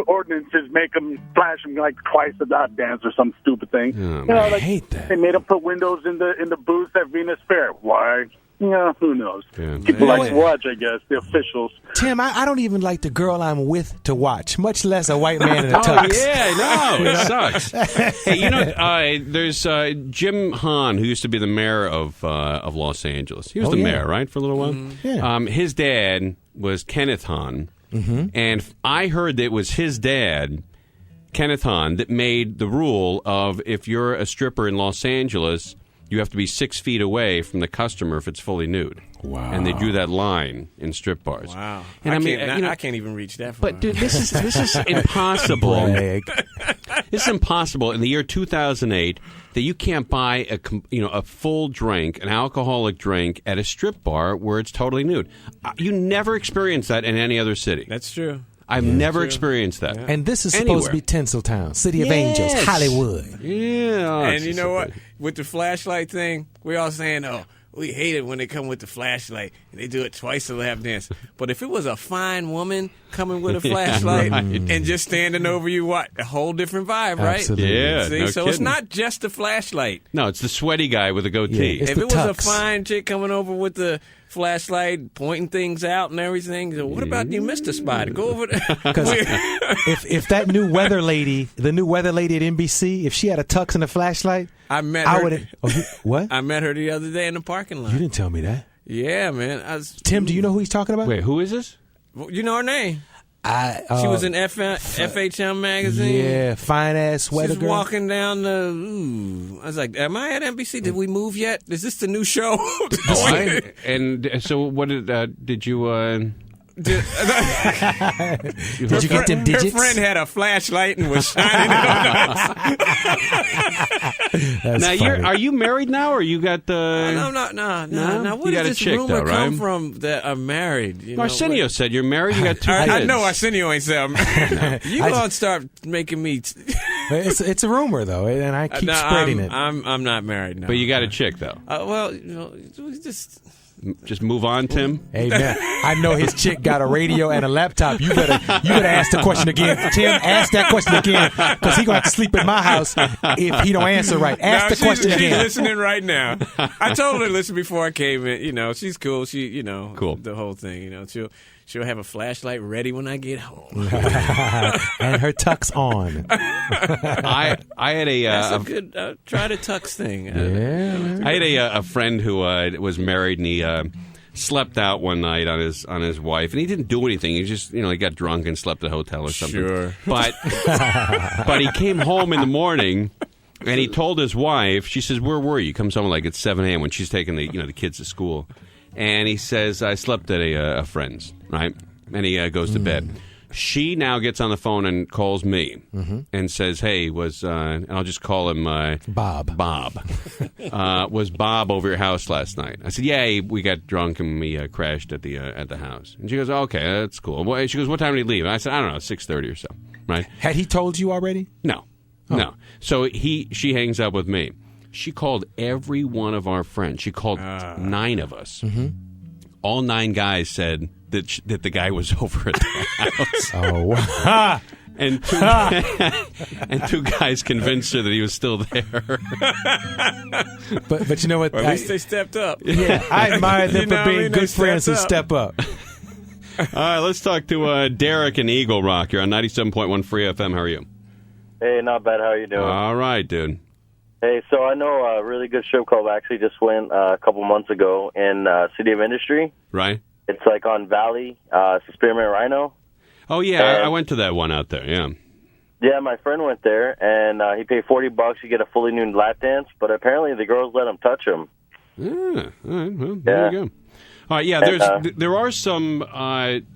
Speaker 5: ordinances make them flash them like twice a dot dance or some stupid thing.
Speaker 1: Oh,
Speaker 3: I hate that.
Speaker 5: They made them put windows in the booths at Venus Fair. Why? Yeah, who knows?
Speaker 1: Yeah.
Speaker 5: People like to watch, I guess, the officials.
Speaker 3: Tim, I don't even like the girl I'm with to watch, much less a white man in a
Speaker 1: Oh,
Speaker 3: tux.
Speaker 1: yeah, no, it sucks. Hey, there's Jim Hahn, who used to be the mayor of Los Angeles. He was the
Speaker 3: yeah.
Speaker 1: mayor, right, for a little while?
Speaker 3: Yeah.
Speaker 1: His dad was Kenneth Hahn, and I heard that it was his dad, Kenneth Hahn, that made the rule of if you're a stripper in Los Angeles, you have to be 6 feet away from the customer if it's fully nude.
Speaker 3: Wow.
Speaker 1: And they drew that line in strip bars.
Speaker 2: Wow.
Speaker 1: And
Speaker 2: I can't even reach that far.
Speaker 1: But dude, this is impossible.
Speaker 3: Brag.
Speaker 1: This is impossible in the year 2008 that you can't buy a full drink, an alcoholic drink at a strip bar where it's totally nude. You never experience that in any other city.
Speaker 2: That's true.
Speaker 1: I've never experienced that.
Speaker 3: And this is
Speaker 1: Anywhere.
Speaker 3: supposed to be Tinseltown, City of
Speaker 1: Yes.
Speaker 3: Angels, Hollywood.
Speaker 1: Yeah. Oh,
Speaker 2: And
Speaker 1: it's
Speaker 2: you
Speaker 1: just
Speaker 2: know
Speaker 1: so
Speaker 2: what?
Speaker 1: good.
Speaker 2: With the flashlight thing, we're all saying, we hate it when they come with the flashlight and they do it twice a lap dance. But if it was a fine woman coming with a flashlight
Speaker 1: right.
Speaker 2: and just standing over you, what? A whole different vibe, right?
Speaker 3: Absolutely.
Speaker 1: Yeah,
Speaker 2: See,
Speaker 1: no
Speaker 2: so it's
Speaker 1: kidding.
Speaker 2: not just the flashlight.
Speaker 1: No, it's the sweaty guy with a goatee.
Speaker 3: Yeah, it's
Speaker 2: If
Speaker 3: the
Speaker 2: it was a
Speaker 3: tux.
Speaker 2: fine chick coming over with the flashlight, pointing things out and everything, so what about you missed a spot? Go over there.
Speaker 3: Because if that new weather lady, the new weather lady at NBC, if she had a tux and a flashlight,
Speaker 2: I met
Speaker 3: I
Speaker 2: her.
Speaker 3: would. What?
Speaker 2: I met her the other day in the parking lot.
Speaker 3: You didn't tell me that.
Speaker 2: Yeah, man.
Speaker 3: Tim, do you know who he's talking about?
Speaker 1: Wait, who is this?
Speaker 2: You know her name? She was in FHM magazine.
Speaker 3: Yeah, fine ass sweater
Speaker 2: She's
Speaker 3: girl.
Speaker 2: walking down the. I was like, "Am I at NBC? Did we move yet? Is this the new show?"
Speaker 1: And so, what did you?
Speaker 3: Did you get them digits?
Speaker 2: Her friend had a flashlight and was shining it on us.
Speaker 1: Now, are you married now, or you got the?
Speaker 2: No, I'm not. No. Where
Speaker 1: You got
Speaker 2: did
Speaker 1: a
Speaker 2: this
Speaker 1: chick,
Speaker 2: rumor
Speaker 1: though, right?
Speaker 2: come from that I'm married? You know,
Speaker 1: Arsenio said you're married. You got 2 kids.
Speaker 2: I know Arsenio ain't said I'm married. You gonna start making me?
Speaker 3: It's a rumor though, and I keep spreading it.
Speaker 2: I'm not married now.
Speaker 1: But you got a chick though.
Speaker 2: Well, we
Speaker 1: just move on, Tim.
Speaker 3: Hey man, I know his chick got a radio and a laptop. You better ask the question again, Tim. Ask that question again, because he gonna have to sleep in my house if he don't answer right. Ask the question again.
Speaker 2: She's listening right now. I told her to listen before I came in. You know, she's cool. She,
Speaker 1: cool.
Speaker 2: The whole thing. You know, she'll have a flashlight ready when I get home.
Speaker 3: And her tuck's on.
Speaker 1: I had
Speaker 2: That's a good try the tux thing.
Speaker 1: I had a friend who was married, and he slept out one night on his wife, and he didn't do anything. He just he got drunk and slept at a hotel or something.
Speaker 2: Sure.
Speaker 1: But he came home in the morning. And he told his wife, she says, "Where were you?" He comes home like at 7 a.m. when she's taking the kids to school. And he says, "I slept at a friend's," right? And he goes to bed. She now gets on the phone and calls me and says, "Hey, and I'll just call him
Speaker 3: Bob.
Speaker 1: Was Bob over your house last night?" I said, "Yeah, we got drunk and we crashed at the house." And she goes, "Okay, that's cool." She goes, "What time did he leave?" And I said, "I don't know, 6:30 or so." Right?
Speaker 3: Had he told you already?
Speaker 1: No. No. So she hangs up with me. She called every one of our friends. She called 9 of us. All 9 guys said that the guy was over at the house.
Speaker 3: Oh, wow.
Speaker 1: And 2 guys convinced her that he was still there.
Speaker 3: But you know what?
Speaker 2: Well, at least they stepped up.
Speaker 3: Yeah, I admire them for being good friends who step up.
Speaker 1: All right, let's talk to Derek in Eagle Rock. You're on 97.1 Free FM. How are you?
Speaker 6: Hey, not bad. How are you doing?
Speaker 1: All right, dude.
Speaker 6: Hey, so I know a really good strip club actually just went a couple months ago in City of Industry.
Speaker 1: Right.
Speaker 6: It's like on Valley, Spearmint Rhino.
Speaker 1: Oh, yeah, I went to that one out there, yeah.
Speaker 6: Yeah, my friend went there, and he paid $40 to get a fully nude lap dance, but apparently the girls let him touch him.
Speaker 1: Yeah, all right, well, there you go. All right, yeah, there are some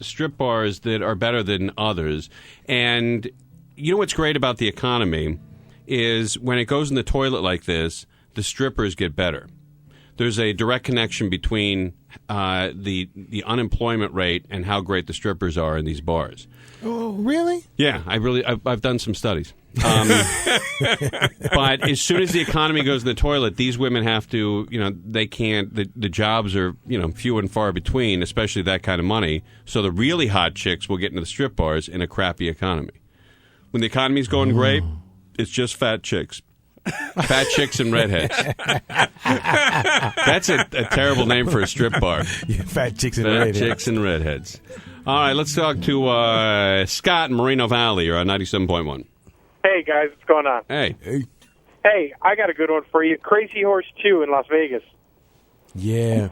Speaker 1: strip bars that are better than others, and you know what's great about the economy is when it goes in the toilet like this, the strippers get better. There's a direct connection between the unemployment rate and how great the strippers are in these bars.
Speaker 3: Oh, really?
Speaker 1: Yeah, I've done some studies. But as soon as the economy goes in the toilet, these women have to, they can't, the jobs are, few and far between, especially that kind of money. So the really hot chicks will get into the strip bars in a crappy economy. When the economy's going great, it's just fat chicks. Fat chicks and redheads. That's a terrible name for a strip bar.
Speaker 3: Yeah, fat chicks and
Speaker 1: fat
Speaker 3: redheads.
Speaker 1: Chicks and redheads. All right, let's talk to Scott in Moreno Valley. You're on 97.1.
Speaker 7: Hey, guys, what's going on?
Speaker 1: Hey.
Speaker 7: Hey, I got a good one for you. Crazy Horse 2 in Las Vegas.
Speaker 3: Yeah.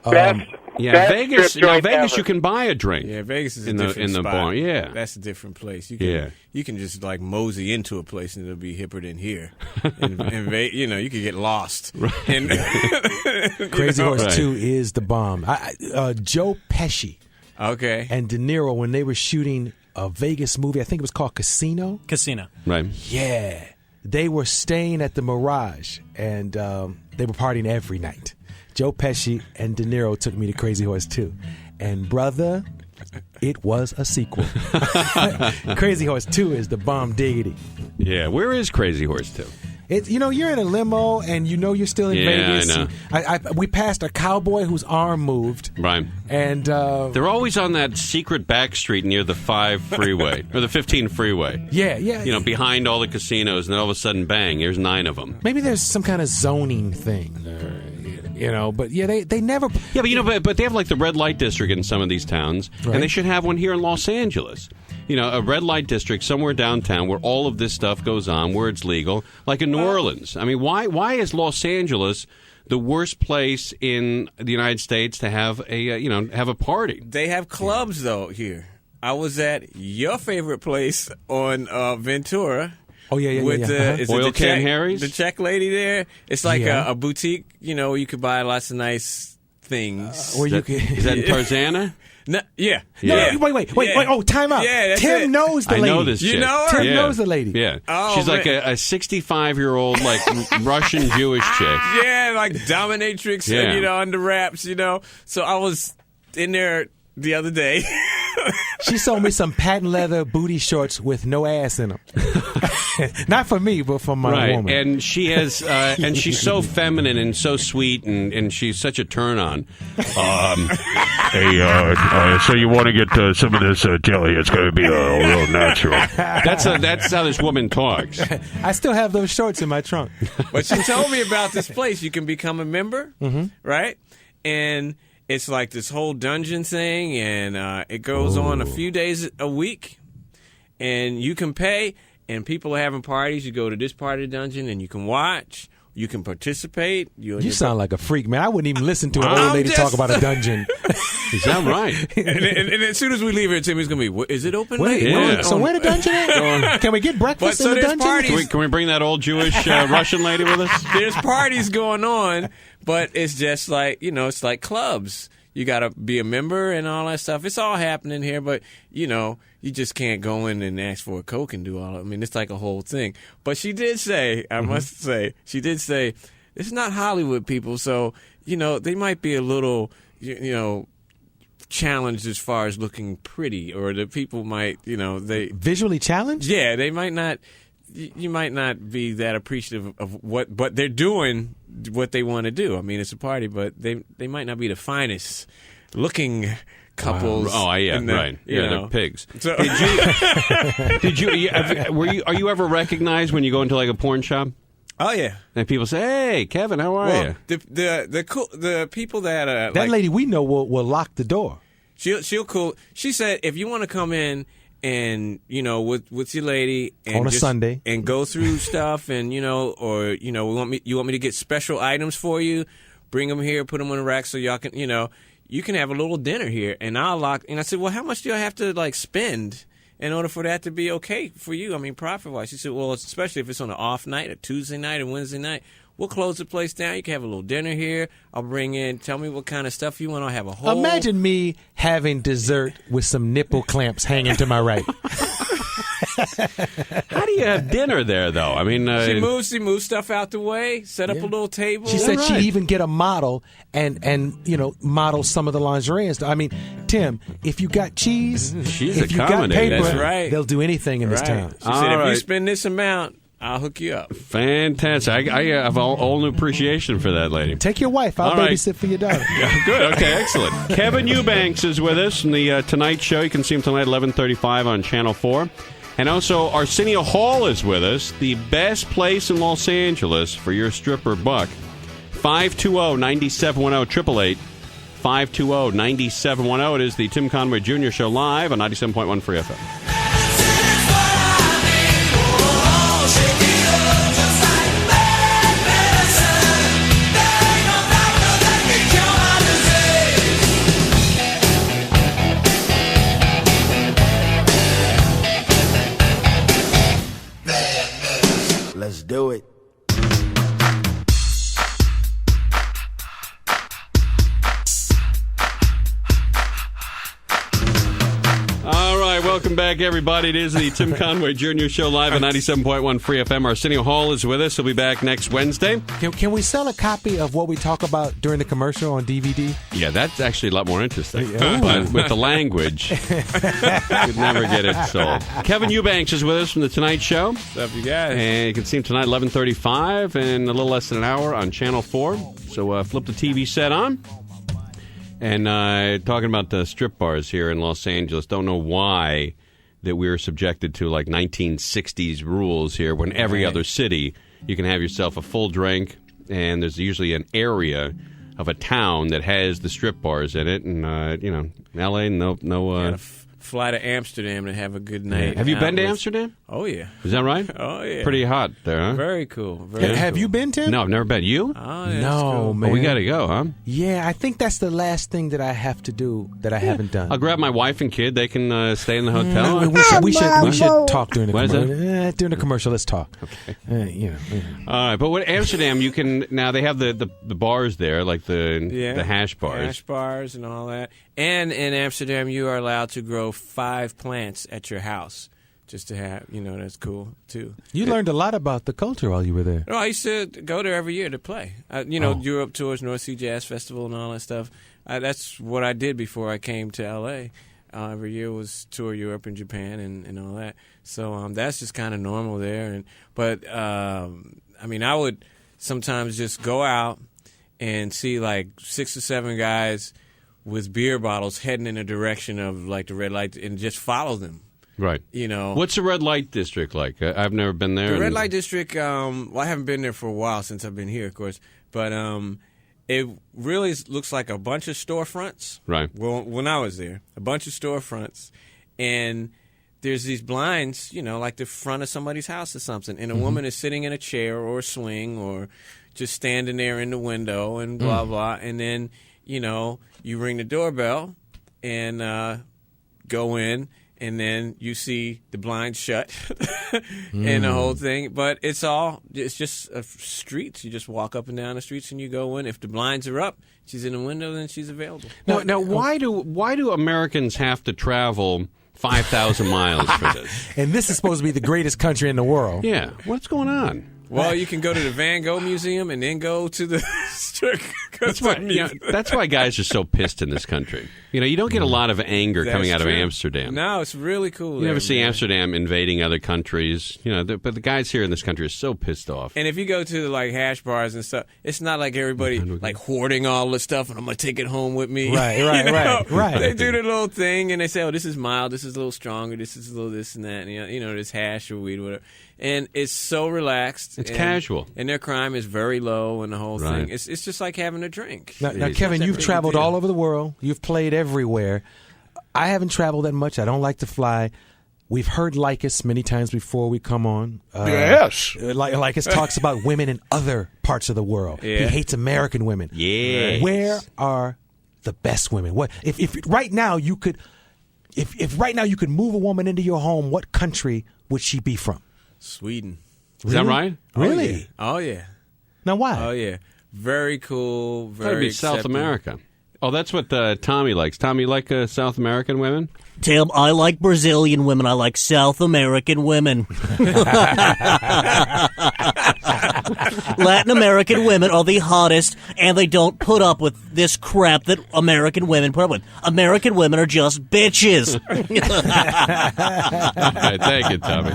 Speaker 7: Best
Speaker 1: Vegas.
Speaker 7: strip joint
Speaker 1: Vegas,
Speaker 7: ever.
Speaker 1: you can buy a drink.
Speaker 2: Yeah, Vegas is
Speaker 1: in
Speaker 2: a different
Speaker 1: the
Speaker 2: spot.
Speaker 1: bar. Yeah,
Speaker 2: that's a different place. You can just like mosey into a place and it'll be hipper than here. and you could get lost.
Speaker 1: Right.
Speaker 2: And,
Speaker 3: Crazy Horse
Speaker 1: right.
Speaker 3: 2 is the bomb. Joe Pesci.
Speaker 2: Okay.
Speaker 3: And De Niro, when they were shooting a Vegas movie, I think it was called Casino.
Speaker 1: Right.
Speaker 3: Yeah. They were staying at the Mirage, and they were partying every night. Joe Pesci and De Niro took me to Crazy Horse 2. And, brother, it was a sequel. Crazy Horse 2 is the bomb diggity.
Speaker 1: Yeah. Where is Crazy Horse 2?
Speaker 3: You're in a limo, and you're still in Vegas.
Speaker 1: I know.
Speaker 3: We passed a cowboy whose arm moved.
Speaker 1: Right.
Speaker 3: And
Speaker 1: they're always on that secret back street near the 5 freeway, or the 15 freeway.
Speaker 3: Yeah.
Speaker 1: Behind all the casinos, and then all of a sudden, bang, there's 9 of them.
Speaker 3: Maybe there's some kind of zoning thing. But they never.
Speaker 1: Yeah, but they have like the red light district in some of these towns,
Speaker 3: right.
Speaker 1: and they should have one here in Los Angeles. A red light district somewhere downtown where all of this stuff goes on, where it's legal, like in New Orleans. I mean, why is Los Angeles the worst place in the United States to have a party.
Speaker 2: They have clubs though here. I was at your favorite place on Ventura.
Speaker 3: Oh yeah.
Speaker 2: With is
Speaker 1: Oil
Speaker 2: it
Speaker 1: Can Harry's?
Speaker 2: The Czech lady there. It's like a boutique, where you could buy lots of nice things.
Speaker 3: Or
Speaker 1: Is that in Tarzana?
Speaker 2: No, yeah.
Speaker 3: No, wait. Oh, time out.
Speaker 2: Yeah, that's
Speaker 3: Tim
Speaker 2: it.
Speaker 3: knows the lady.
Speaker 1: I know this
Speaker 2: You
Speaker 1: chick.
Speaker 2: know her?
Speaker 3: Tim knows the lady.
Speaker 1: Yeah.
Speaker 2: Oh,
Speaker 1: She's like
Speaker 2: man.
Speaker 1: a 65-year-old, like, Russian Jewish chick.
Speaker 2: Yeah, like dominatrix, under wraps, So I was in there the other day.
Speaker 3: She sold me some patent leather booty shorts with no ass in them. Not for me, but for my woman.
Speaker 1: And she has, and she's so feminine and so sweet, and she's such a turn on. So you want to get some of this jelly? It's going to be a real natural. That's how this woman talks.
Speaker 3: I still have those shorts in my trunk.
Speaker 2: But she told me about this place. You can become a member, right? And it's like this whole dungeon thing, and it goes on a few days a week, and you can pay, and people are having parties. You go to this part of the dungeon, and you can watch. You can participate.
Speaker 3: You sound like a freak, man. I wouldn't even listen to an old lady talk about a dungeon.
Speaker 1: Is that right?
Speaker 2: and as soon as we leave here, Timmy's going to be, is it open?
Speaker 3: So where the dungeon at? Can we get breakfast in the dungeon?
Speaker 2: Parties.
Speaker 1: Can we bring that old Jewish Russian lady with us?
Speaker 2: There's parties going on, but it's just like, it's like clubs. You got to be a member and all that stuff. It's all happening here, but, you just can't go in and ask for a Coke and do all of it. I mean, it's like a whole thing. But she did say, I must say, it's not Hollywood people, so, they might be a little, challenged as far as looking pretty, or the people might, they...
Speaker 3: Visually challenged?
Speaker 2: Yeah, they might not... You might not be that appreciative of but they're doing what they want to do. I mean, it's a party, but they might not be the finest looking couples.
Speaker 1: Wow. Oh, yeah, right. Yeah, they're pigs. So, are you ever recognized when you go into like a porn shop?
Speaker 2: Oh yeah.
Speaker 1: And people say, "Hey, Kevin, how are you?"
Speaker 2: The people that
Speaker 3: that lady we know will lock the door.
Speaker 2: She'll cool. She said if you want to come in and with your lady and
Speaker 3: on a Sunday
Speaker 2: and go through stuff and or you want me to get special items for you, bring them here, put them on the rack so y'all can you can have a little dinner here and I'll lock. And I said, well, how much do I have to spend in order for that to be okay for you? I mean, profit wise. She said, well, especially if it's on an off night, a Tuesday night, a Wednesday night. We'll close the place down. You can have a little dinner here. I'll bring in, tell me what kind of stuff you want. I'll have a whole...
Speaker 3: Imagine me having dessert with some nipple clamps hanging to my right.
Speaker 1: How do you have dinner there, though? I mean...
Speaker 2: She moves stuff out the way, set up a little table.
Speaker 3: She said she'd even get a model and model some of the lingerie and stuff. I mean, Tim, if you got cheese, if you got paper,
Speaker 2: that's right.
Speaker 3: They'll do anything in this town.
Speaker 2: She said, if you spend this amount... I'll hook you up.
Speaker 1: Fantastic. I have all new appreciation for that lady.
Speaker 3: Take your wife. I'll babysit for your daughter.
Speaker 1: Yeah, good. Okay, excellent. Kevin Eubanks is with us from the Tonight Show. You can see him tonight, 11:35 on Channel 4. And also, Arsenio Hall is with us, the best place in Los Angeles for your stripper buck. 520-9710, 520-9710. It is the Tim Conway Jr. Show live on 97.1 Free FM.
Speaker 8: Let's do it.
Speaker 1: All right, welcome back, everybody. It is the Tim Conway Jr. Show live on 97.1 Free FM. Arsenio Hall is with us. He'll be back next Wednesday.
Speaker 3: Can we sell a copy of what we talk about during the commercial on DVD?
Speaker 1: Yeah, that's actually a lot more interesting. But with the language, you'd never get it sold. Kevin Eubanks is with us from The Tonight Show.
Speaker 2: What's up, you guys?
Speaker 1: And you can see him tonight, 11:35, in a little less than an hour on Channel 4. So flip the TV set on. And talking about the strip bars here in Los Angeles, don't know why that we're subjected to like 1960s rules here when every other city you can have yourself a full drink, and there's usually an area of a town that has the strip bars in it. And, L.A., no
Speaker 2: fly to Amsterdam and have a good night.
Speaker 1: Have you been to Amsterdam?
Speaker 2: Oh, yeah.
Speaker 1: Is that right?
Speaker 2: Oh, yeah.
Speaker 1: Pretty hot there, huh?
Speaker 2: Very cool.
Speaker 3: Have you been, Tim?
Speaker 1: No, I've never been. You?
Speaker 2: Oh, yeah,
Speaker 3: No,
Speaker 2: cool.
Speaker 3: man.
Speaker 1: Oh, we got to go, huh?
Speaker 3: Yeah, I think that's the last thing that I have to do that I haven't done.
Speaker 1: I'll grab my wife and kid. They can stay in the hotel.
Speaker 3: We should talk during the
Speaker 1: What is
Speaker 3: commercial. During the commercial, let's talk.
Speaker 1: Okay. All right, but what Amsterdam? You can now. They have the bars there, like the hash bars.
Speaker 2: Hash bars and all that. And in Amsterdam, you are allowed to grow 5 plants at your house. Just to have, that's cool, too.
Speaker 3: You learned a lot about the culture while you were there.
Speaker 2: No, I used to go there every year to play. Europe tours, North Sea Jazz Festival and all that stuff. That's what I did before I came to L.A. Every year was tour Europe and Japan and all that. So that's just kind of normal there. But I would sometimes just go out and see like 6 or 7 guys with beer bottles heading in the direction of like the red light and just follow them.
Speaker 1: Right. What's the red light district like? I've never been there.
Speaker 2: The red light district, I haven't been there for a while since I've been here, of course. But it really looks like a bunch of storefronts.
Speaker 1: Right.
Speaker 2: Well, when I was there, a bunch of storefronts. And there's these blinds, like the front of somebody's house or something. And a woman is sitting in a chair or a swing or just standing there in the window and blah, blah. And then, you ring the doorbell and go in. And then you see the blinds shut and the whole thing. But it's just streets. You just walk up and down the streets and you go in. If the blinds are up, she's in the window, then she's available.
Speaker 1: Now, why do Americans have to travel 5,000 miles for this?
Speaker 3: And this is supposed to be the greatest country in the world.
Speaker 1: Yeah. What's going on?
Speaker 2: Well, you can go to the Van Gogh Museum and then go to the
Speaker 1: That's why guys are so pissed in this country. You don't get a lot of anger coming out of
Speaker 2: true.
Speaker 1: Amsterdam.
Speaker 2: No, it's really cool.
Speaker 1: You never see Amsterdam invading other countries. But the guys here in this country are so pissed off.
Speaker 2: And if you go to like hash bars and stuff, it's not like everybody like hoarding all the stuff and I'm gonna take it home with me.
Speaker 3: Right.
Speaker 2: They do their little thing and they say, "Oh, this is mild. This is a little stronger. This is a little this and that." And, this hash or weed, or whatever. And it's so relaxed.
Speaker 1: It's casual.
Speaker 2: And their crime is very low and the whole thing. It's just like having a drink.
Speaker 3: Now Kevin, you've traveled all over the world. You've played everywhere. I haven't traveled that much. I don't like to fly. We've heard Lycus many times before we come on.
Speaker 1: Yes.
Speaker 3: Lycus talks about women in other parts of the world.
Speaker 2: Yeah.
Speaker 3: He hates American women.
Speaker 1: Yeah.
Speaker 3: Where are the best women? What if right now you could if right now you could move a woman into your home, what country would she be from?
Speaker 2: Sweden.
Speaker 1: Is that right?
Speaker 3: Really?
Speaker 2: Oh, yeah.
Speaker 3: Now why?
Speaker 2: Oh, yeah. Very cool.
Speaker 1: That'd
Speaker 2: Very
Speaker 1: be South
Speaker 2: accepting.
Speaker 1: America. Oh, that's what Tommy likes. Tommy, you like South American women?
Speaker 9: Tim, I like Brazilian women. I like South American women. Latin American women are the hottest, and they don't put up with this crap that American women put up with. American women are just bitches.
Speaker 1: All right, thank you, Tommy.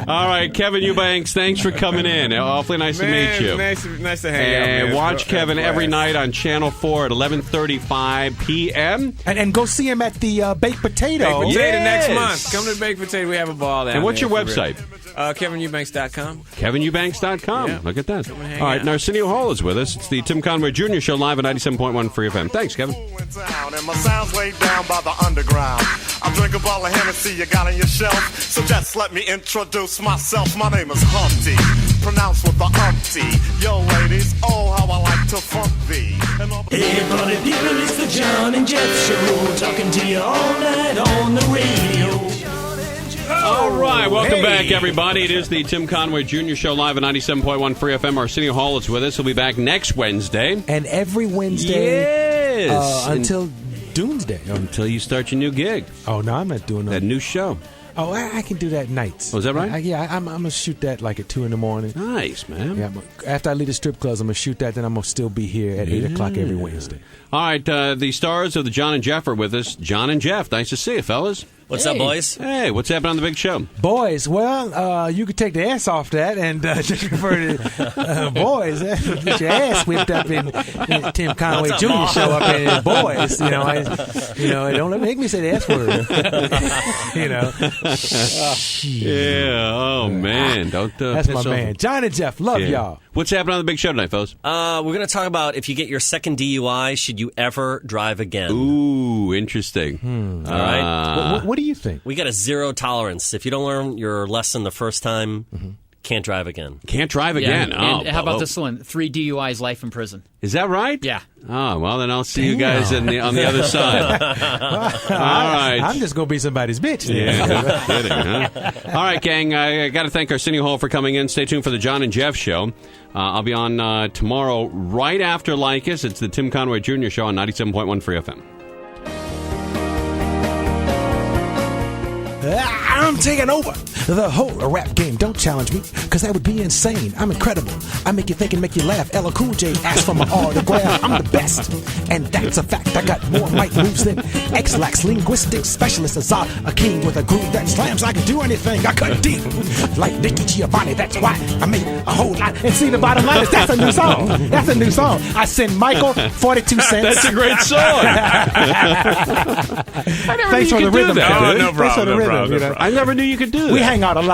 Speaker 1: All right, Kevin Eubanks, thanks for coming in. Awfully nice to meet you.
Speaker 2: Nice to hang out, man.
Speaker 1: And watch Kevin every night on Channel 4 at 11:35 p.m.
Speaker 3: And go see him at the Baked Potato.
Speaker 2: Baked Potato
Speaker 1: Yes.
Speaker 2: next month. Come to the Baked Potato. We have a ball down
Speaker 1: And what's
Speaker 2: there
Speaker 1: your
Speaker 2: for
Speaker 1: website?
Speaker 2: real. KevinEubanks.com.
Speaker 1: KevinEubanks.com.
Speaker 2: Yeah.
Speaker 1: Look at that.
Speaker 2: Come and
Speaker 1: All
Speaker 2: hang
Speaker 1: right,
Speaker 2: out.
Speaker 1: Arsenio Hall is with us. It's the Tim Conway Jr. Show live at 97.1 Free FM. Thanks, Kevin.
Speaker 10: And my sound's laid down by the underground. I drink a bottle of Hennessy you got on your shelf. So just let me introduce myself. My name is Humpty, pronounced with the umpty. Yo, ladies, oh, how I like to funk thee.
Speaker 11: Hey, party people, it's the John and Jeff Show. Talking to you all night on the radio.
Speaker 1: All right, welcome back, everybody. It is the Tim Conway Jr. Show live at 97.1 Free FM. Arsenio Hall is with us. He'll be back next Wednesday.
Speaker 3: And every Wednesday
Speaker 1: Yes.
Speaker 3: until Doomsday.
Speaker 1: Until you start your new gig.
Speaker 3: Oh, no, I'm not doing
Speaker 1: that new show.
Speaker 3: Oh, I can do that nights.
Speaker 1: Oh, is that right?
Speaker 3: I'm going to shoot that like at 2 in the morning.
Speaker 1: Nice, man.
Speaker 3: Yeah, after I leave the strip clubs, I'm going to shoot that. Then I'm going to still be here at 8 o'clock every Wednesday.
Speaker 1: All right, the stars of the John and Jeff are with us. John and Jeff, nice to see you, fellas.
Speaker 9: What's up, boys?
Speaker 1: Hey, what's happening on the big show?
Speaker 3: Boys, well, you could take the ass off that and just refer to boys. Get your ass whipped up in Tim Conway
Speaker 9: What's
Speaker 3: Jr.
Speaker 9: up,
Speaker 3: show up in boys. Don't make me say the S word.
Speaker 1: Yeah, oh man, don't
Speaker 3: That's my
Speaker 1: piss
Speaker 3: man.
Speaker 1: off.
Speaker 3: John and Jeff, love y'all.
Speaker 1: What's happening on the big show tonight, fellas?
Speaker 12: We're going to talk about if you get your second DUI, should you ever drive again?
Speaker 1: Ooh, interesting.
Speaker 12: All right.
Speaker 3: What do you think?
Speaker 12: We got a zero tolerance. If you don't learn your lesson the first time, can't drive again.
Speaker 1: Can't drive again.
Speaker 13: And how about this one? 3 DUIs, life in prison.
Speaker 1: Is that right?
Speaker 13: Yeah.
Speaker 1: Oh, well, then I'll see you guys on the other side. All right.
Speaker 3: I'm just going to be somebody's bitch.
Speaker 1: Yeah, no kidding, huh? All right, gang. I got to thank Arsenio Hall for coming in. Stay tuned for the John and Jeff Show. I'll be on tomorrow right after Lycus. It's the Tim Conway Jr. Show on 97.1 Free FM.
Speaker 3: I'm taking over the whole rap game. Don't challenge me, because that would be insane. I'm incredible. I make you think and make you laugh. LL Cool J asked for my autograph. I'm the best, and that's a fact. I got more mic moves than X-Lax, linguistic specialist. Azar, a king with a groove that slams. I can do anything. I cut deep like Nicky Giovanni. That's why I made a whole lot. And see, the bottom line is that's a new song. That's a new song. I send Michael 42 cents.
Speaker 1: That's a great song.
Speaker 3: Thanks for the rhythm.
Speaker 2: No problem.
Speaker 3: Thanks for the rhythm.
Speaker 1: I never knew you could do that.
Speaker 3: We hang out a lot.